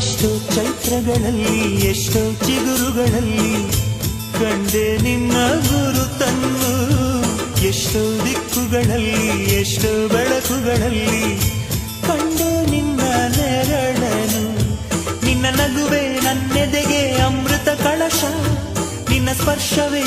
ಎಷ್ಟೋ ಚೈತ್ರಗಳಲ್ಲಿ ಎಷ್ಟೋ ಚಿಗುರುಗಳಲ್ಲಿ ಕಂಡೆ ನಿನ್ನ ಗುರುತನ್ನು. ಎಷ್ಟೋ ದಿಕ್ಕುಗಳಲ್ಲಿ ಎಷ್ಟೋ ಬೆಳಕುಗಳಲ್ಲಿ ಕಂಡೆ ನಿನ್ನ ನೆರಳನು. ನಿನ್ನ ನಗುವೆ ನನ್ನೆದೆಗೆ ಅಮೃತ ಕಳಶ, ನಿನ್ನ ಸ್ಪರ್ಶವೇ